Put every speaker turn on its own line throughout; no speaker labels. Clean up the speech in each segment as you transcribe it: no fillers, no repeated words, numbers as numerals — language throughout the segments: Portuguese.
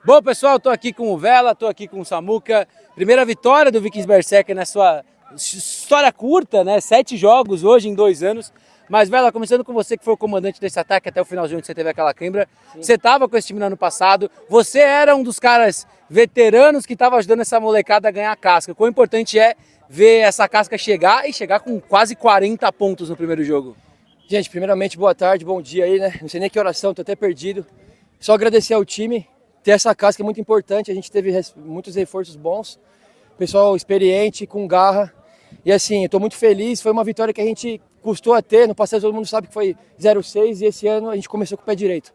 Bom, pessoal, estou aqui com o Vela, estou aqui com o Samuca. Primeira vitória do Vikings Berserker na sua história curta, né? 7 jogos hoje em 2 anos. Mas, Vela, começando com você, que foi o comandante desse ataque até o finalzinho, onde você teve aquela cãibra. Você estava com esse time no ano passado. Você era um dos caras veteranos que estava ajudando essa molecada a ganhar a casca. Quão importante é ver essa casca chegar e chegar com quase 40 pontos no primeiro jogo?
Gente, primeiramente, boa tarde, bom dia aí, né? Não sei nem que oração, tô até perdido. Só agradecer ao time. Ter essa casca é muito importante, a gente teve muitos reforços bons, pessoal experiente, com garra, e assim, eu tô muito feliz, foi uma vitória que a gente custou a ter, no passado todo mundo sabe que foi 0-6 e esse ano a gente começou com o pé direito.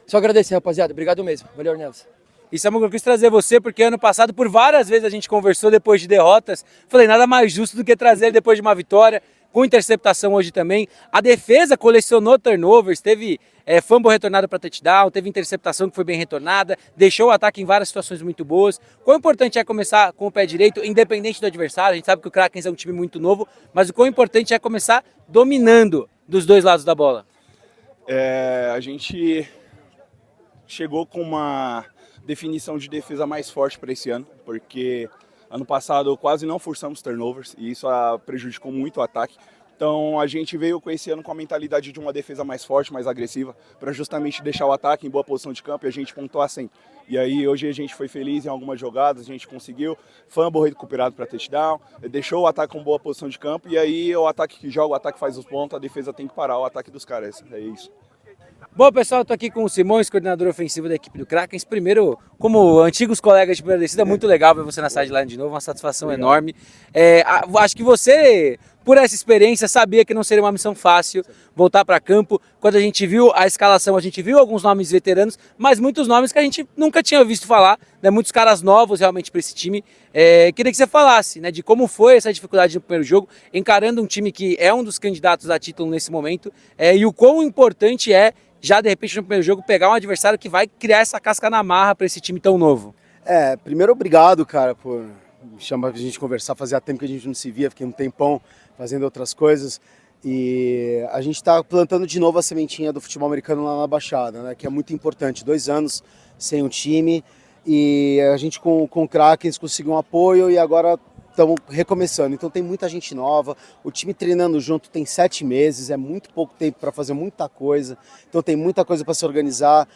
Só agradecer, rapaziada, obrigado mesmo, valeu, Ornelas.
E Samuca, eu quis trazer você porque ano passado, por várias vezes a gente conversou depois de derrotas, falei, nada mais justo do que trazer ele depois de uma vitória, com interceptação hoje também. A defesa colecionou turnovers, teve fumble retornado para touchdown, teve interceptação que foi bem retornada, deixou o ataque em várias situações muito boas. Quão importante é começar com o pé direito, independente do adversário? A gente sabe que o Kraken é um time muito novo, mas o quão importante é começar dominando dos dois lados da bola?
A gente chegou com uma definição de defesa mais forte para esse ano, porque ano passado quase não forçamos turnovers e isso prejudicou muito o ataque. Então a gente veio com esse ano com a mentalidade de uma defesa mais forte, mais agressiva, para justamente deixar o ataque em boa posição de campo e a gente pontuar sempre. E aí hoje a gente foi feliz em algumas jogadas, a gente conseguiu, fumble recuperado para touchdown, deixou o ataque com boa posição de campo e aí o ataque que joga, o ataque faz os pontos, a defesa tem que parar o ataque dos caras, é isso.
Bom, pessoal, estou aqui com o Simões, coordenador ofensivo da equipe do Kraken. Primeiro, como antigos colegas de primeira descida, é muito legal ver você na sideline de novo, uma satisfação enorme. Acho que você, por essa experiência, sabia que não seria uma missão fácil voltar para campo. Quando a gente viu a escalação, a gente viu alguns nomes veteranos, mas muitos nomes que a gente nunca tinha visto falar, né? Muitos caras novos realmente para esse time. Queria que você falasse, né, de como foi essa dificuldade no primeiro jogo, encarando um time que é um dos candidatos a título nesse momento, e o quão importante é já de repente no primeiro jogo pegar um adversário que vai criar essa casca na marra para esse time tão novo.
Primeiro obrigado, cara, por chamar pra gente conversar, fazia tempo que a gente não se via, fiquei um tempão fazendo outras coisas e a gente tá plantando de novo a sementinha do futebol americano lá na Baixada, né, que é muito importante, 2 anos sem um time e a gente com o Kraken conseguiu um apoio e agora estamos recomeçando, então tem muita gente nova, o time treinando junto tem 7 meses, é muito pouco tempo para fazer muita coisa, então tem muita coisa para se organizar,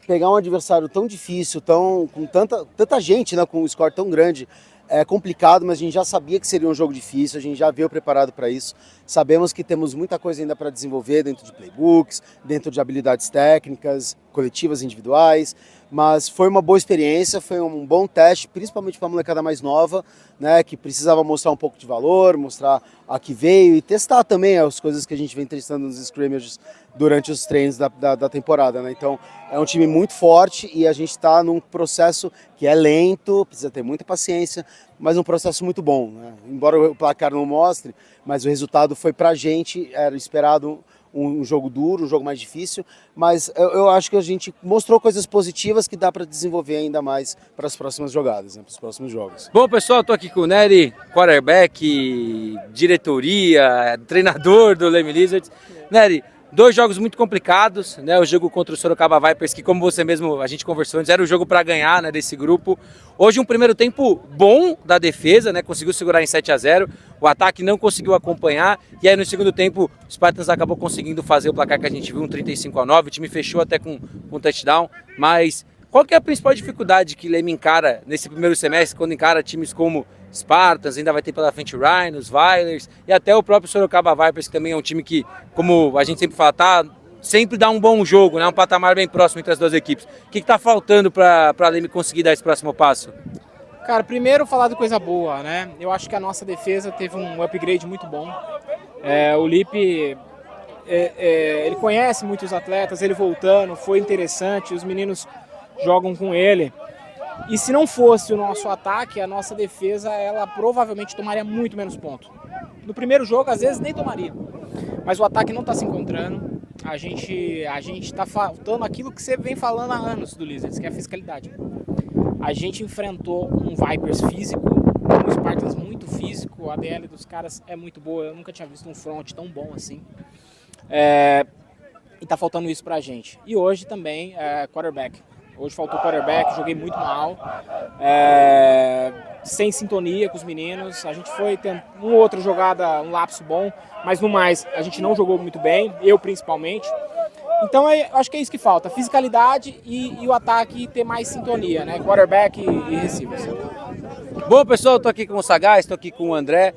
pegar um adversário tão difícil, com tanta gente, né, com um score tão grande, é complicado, mas a gente já sabia que seria um jogo difícil, a gente já veio preparado para isso, sabemos que temos muita coisa ainda para desenvolver dentro de playbooks, dentro de habilidades técnicas, coletivas, individuais, mas foi uma boa experiência, foi um bom teste, principalmente para a molecada mais nova, né, que precisava mostrar um pouco de valor, mostrar a que veio e testar também as coisas que a gente vem testando nos scrimmages durante os treinos da temporada, né? Então é um time muito forte e a gente está num processo que é lento, precisa ter muita paciência, mas um processo muito bom, né? Embora o placar não mostre, mas o resultado foi pra gente, era esperado um jogo duro, um jogo mais difícil, mas eu acho que a gente mostrou coisas positivas que dá para desenvolver ainda mais para as próximas jogadas, né, para os próximos jogos.
Bom, pessoal, estou aqui com o Nery, quarterback, diretoria, treinador do Leme Lizards. Nery, 2 jogos muito complicados, né? O jogo contra o Sorocaba Vipers, que como você mesmo, a gente conversou antes, era o jogo para ganhar, né, desse grupo. Hoje um primeiro tempo bom da defesa, né? Conseguiu segurar em 7-0, o ataque não conseguiu acompanhar, e aí no segundo tempo o Spartans acabou conseguindo fazer o placar que a gente viu, um 35-9, o time fechou até com touchdown, mas qual que é a principal dificuldade que Leme encara nesse primeiro semestre, quando encara times como Spartans, ainda vai ter pela frente Rhinos, Violers e até o próprio Sorocaba Vipers, que também é um time que, como a gente sempre fala, sempre dá um bom jogo, né? Um patamar bem próximo entre as duas equipes. O que está faltando para a Leme conseguir dar esse próximo passo?
Cara, primeiro falar de coisa boa, né? Eu acho que a nossa defesa teve um upgrade muito bom. O Lipe, ele conhece muitos atletas, ele voltando, foi interessante, os meninos jogam com ele. E se não fosse o nosso ataque, a nossa defesa, ela provavelmente tomaria muito menos pontos. No primeiro jogo, às vezes, nem tomaria. Mas o ataque não está se encontrando. A gente está faltando aquilo que você vem falando há anos do Lizards, que é a fiscalidade. A gente enfrentou um Vipers físico, um Spartans muito físico, a DL dos caras é muito boa, eu nunca tinha visto um front tão bom assim. E tá faltando isso pra gente. E hoje também, quarterback. Hoje faltou quarterback, joguei muito mal, sem sintonia com os meninos. A gente foi tendo uma outra jogada, um lapso bom, mas no mais a gente não jogou muito bem, eu principalmente. Então acho que é isso que falta, fisicalidade e o ataque ter mais sintonia, né? Quarterback e receivers.
Bom, pessoal, estou aqui com o Sagaz, estou aqui com o André.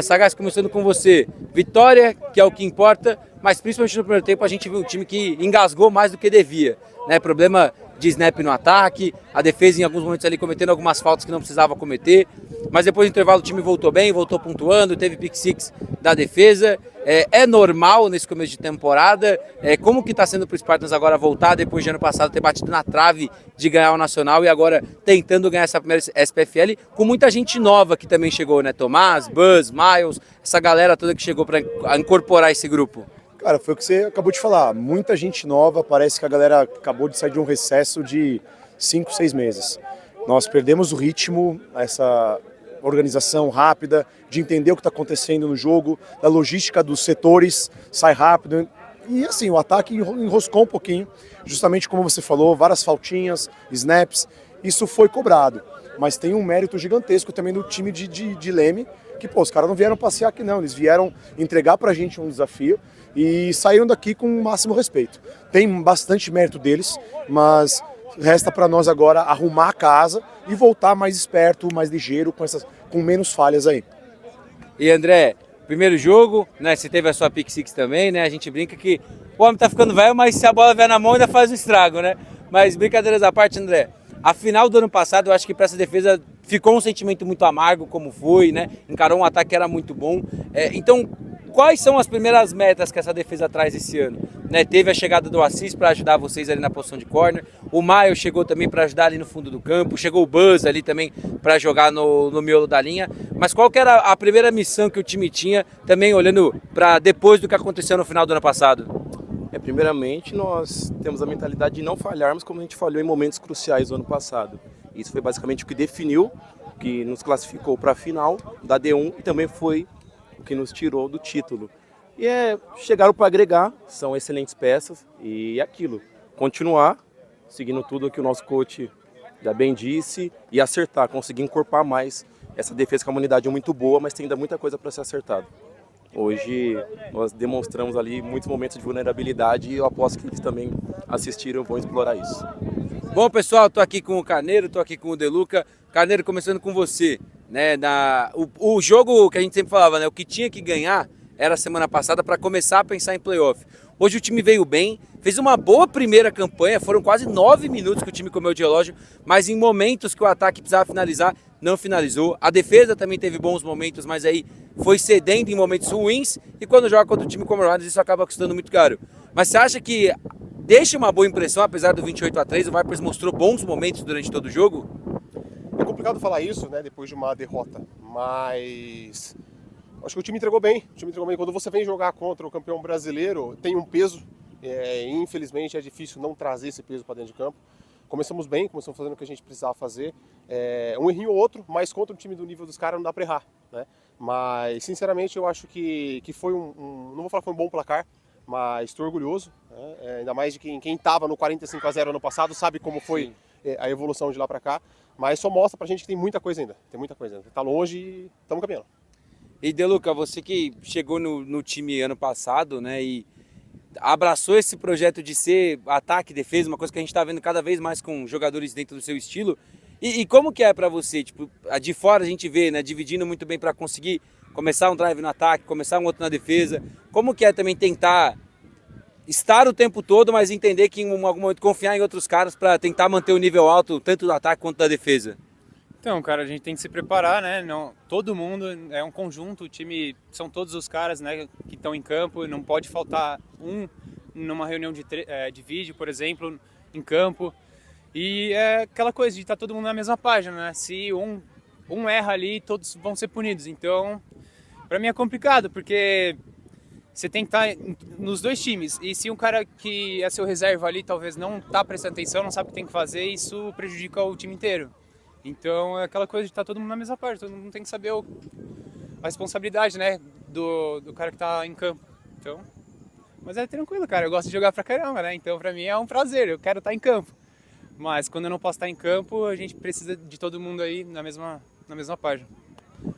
Sagaz, começando com você. Vitória, que é o que importa, mas principalmente no primeiro tempo a gente viu um time que engasgou mais do que devia, né? Problema de snap no ataque, a defesa em alguns momentos ali cometendo algumas faltas que não precisava cometer, mas depois do intervalo o time voltou bem, voltou pontuando, teve pick six da defesa. É normal nesse começo de temporada? Como que está sendo para o Spartans agora voltar depois de ano passado ter batido na trave de ganhar o Nacional e agora tentando ganhar essa primeira SPFL com muita gente nova que também chegou, né? Tomás, Buzz, Miles, essa galera toda que chegou para incorporar esse grupo.
Cara, foi o que você acabou de falar. Muita gente nova, parece que a galera acabou de sair de um recesso de 5, 6 meses. Nós perdemos o ritmo, essa organização rápida, de entender o que está acontecendo no jogo, da logística dos setores, sai rápido. E assim, o ataque enroscou um pouquinho, justamente como você falou, várias faltinhas, snaps, isso foi cobrado. Mas tem um mérito gigantesco também do time de Leme, que pô, os caras não vieram passear aqui não, eles vieram entregar pra gente um desafio e saíram daqui com o máximo respeito. Tem bastante mérito deles, mas resta para nós agora arrumar a casa e voltar mais esperto, mais ligeiro, com menos falhas aí.
E André, primeiro jogo, né? Você teve a sua pick six também, né? A gente brinca que o homem tá ficando velho, mas se a bola vier na mão ainda faz um estrago, né? Mas brincadeiras à parte, André, a final do ano passado eu acho que para essa defesa ficou um sentimento muito amargo, como foi, né? Encarou um ataque que era muito bom. Então, quais são as primeiras metas que essa defesa traz esse ano? Né, teve a chegada do Assis para ajudar vocês ali na posição de corner, o Miles chegou também para ajudar ali no fundo do campo, chegou o Buzz ali também para jogar no miolo da linha, mas qual que era a primeira missão que o time tinha, também olhando para depois do que aconteceu no final do ano passado?
Primeiramente, nós temos a mentalidade de não falharmos como a gente falhou em momentos cruciais do ano passado. Isso foi basicamente o que definiu, o que nos classificou para a final da D1 e também foi o que nos tirou do título. E chegaram para agregar, são excelentes peças e aquilo, continuar seguindo tudo que o nosso coach já bem disse e acertar, conseguir encorpar mais essa defesa, que a unidade é muito boa, mas tem ainda muita coisa para ser acertada. Hoje nós demonstramos ali muitos momentos de vulnerabilidade e eu aposto que eles também assistiram e vão explorar isso.
Bom, pessoal, estou aqui com o Carneiro, estou aqui com o Deluca. Carneiro, começando com você, né? O jogo que a gente sempre falava, né? O que tinha que ganhar era a semana passada para começar a pensar em playoff. Hoje o time veio bem, fez uma boa primeira campanha, foram quase 9 minutos que o time comeu de relógio, mas em momentos que o ataque precisava finalizar, não finalizou. A defesa também teve bons momentos, mas aí foi cedendo em momentos ruins, e quando joga contra o time como o Riders, isso acaba custando muito caro. Mas você acha que deixa uma boa impressão, apesar do 28-3, o Vipers mostrou bons momentos durante todo o jogo?
É complicado falar isso, né, depois de uma derrota, mas acho que o time entregou bem. Quando você vem jogar contra o campeão brasileiro, tem um peso. Infelizmente é difícil não trazer esse peso para dentro de campo. Começamos bem, começamos fazendo o que a gente precisava fazer. Um errinho ou outro, mas contra um time do nível dos caras não dá para errar, né? Mas sinceramente eu acho que foi não vou falar que foi um bom placar, mas estou orgulhoso, né? Ainda mais de quem estava no 45-0 ano passado sabe como foi a evolução de lá para cá. Mas só mostra pra gente que tem muita coisa ainda. Tá longe e estamos caminhando.
E Deluca, você que chegou no time ano passado, né, e abraçou esse projeto de ser ataque e defesa, uma coisa que a gente está vendo cada vez mais com jogadores dentro do seu estilo. E como que é para você? Tipo, de fora a gente vê, né, dividindo muito bem para conseguir começar um drive no ataque, começar um outro na defesa. Como que é também tentar estar o tempo todo, mas entender que em algum momento confiar em outros caras para tentar manter o nível alto, tanto do ataque quanto da defesa?
Então, cara, a gente tem que se preparar, né? Não, todo mundo é um conjunto, o time são todos os caras, né, que estão em campo, não pode faltar um numa reunião de vídeo, por exemplo, em campo. E é aquela coisa de estar todo mundo na mesma página, né? Se um erra ali, todos vão ser punidos. Então, para mim é complicado, porque você tem que estar nos dois times. E se um cara que é seu reserva ali talvez não está prestando atenção, não sabe o que tem que fazer, isso prejudica o time inteiro. Então é aquela coisa de estar todo mundo na mesma parte, todo mundo tem que saber a responsabilidade, né, do cara que está em campo. Então, mas é tranquilo, cara, eu gosto de jogar pra caramba, né? Então pra mim é um prazer, eu quero estar em campo. mas quando eu não posso estar em campo, a gente precisa de todo mundo aí na mesma página.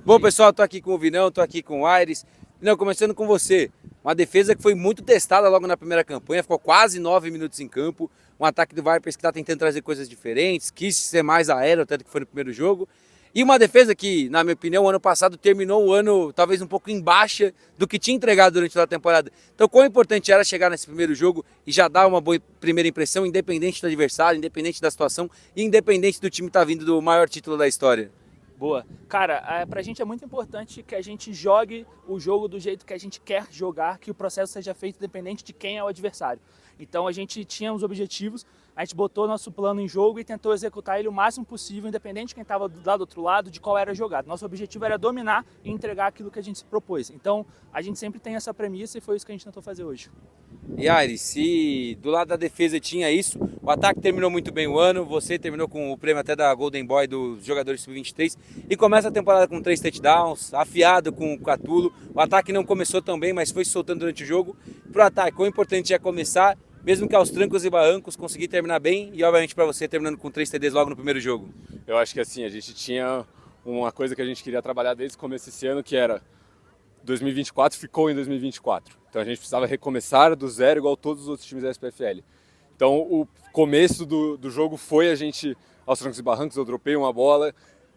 Bom, pessoal, tô aqui com o Vinão, tô aqui com o Aires. Vinão, começando com você. Uma defesa que foi muito testada logo na primeira campanha, ficou quase 9 minutos em campo. Um ataque do Vipers que está tentando trazer coisas diferentes, quis ser mais aéreo, tanto que foi no primeiro jogo. E uma defesa que, na minha opinião, o ano passado terminou o ano talvez um pouco em baixa do que tinha entregado durante toda a temporada. Então, quão importante era chegar nesse primeiro jogo e já dar uma boa primeira impressão, independente do adversário, independente da situação e independente do time estar vindo do maior título da história?
Boa. Cara, pra gente é muito importante que a gente jogue o jogo do jeito que a gente quer jogar, que o processo seja feito independente de quem é o adversário. Então a gente tinha os objetivos, a gente botou nosso plano em jogo e tentou executar ele o máximo possível, independente de quem estava lá do outro lado, de qual era a jogada. Nosso objetivo era dominar e entregar aquilo que a gente se propôs. Então a gente sempre tem essa premissa e foi isso que a gente tentou fazer hoje.
E Aires, se do lado da defesa tinha isso, o ataque terminou muito bem o ano, você terminou com o prêmio até da Golden Boy dos jogadores sub-23 e começa a temporada com 3 touchdowns, afiado com o Catulo. O ataque não começou tão bem, mas foi se soltando durante o jogo. Para o ataque, o importante é começar, mesmo que aos trancos e barrancos, conseguir terminar bem e obviamente para você terminando com 3 TDs logo no primeiro jogo.
Eu acho que assim, a gente tinha uma coisa que a gente queria trabalhar desde o começo desse ano, que era 2024 ficou em 2024. Então a gente precisava recomeçar do zero igual todos os outros times da SPFL. Então o começo do jogo foi a gente, aos trancos e barrancos, eu dropei uma bola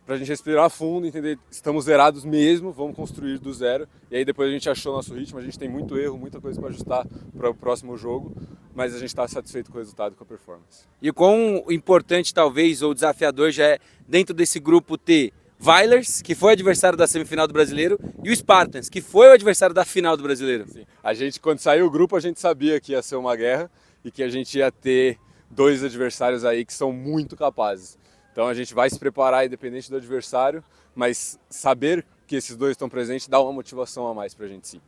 pra gente respirar fundo, entender, estamos zerados mesmo, vamos construir do zero. E aí depois a gente achou nosso ritmo, a gente tem muito erro, muita coisa para ajustar para o próximo jogo, mas a gente está satisfeito com o resultado e com a performance.
E o quão importante talvez, ou desafiador já é, dentro desse grupo ter Vailers, que foi adversário da semifinal do Brasileiro, e o Spartans, que foi o adversário da final do Brasileiro.
Sim. A gente, quando saiu o grupo, a gente sabia que ia ser uma guerra e que a gente ia ter 2 adversários aí que são muito capazes. Então a gente vai se preparar independente do adversário, mas saber que esses 2 estão presentes dá uma motivação a mais pra gente, sim.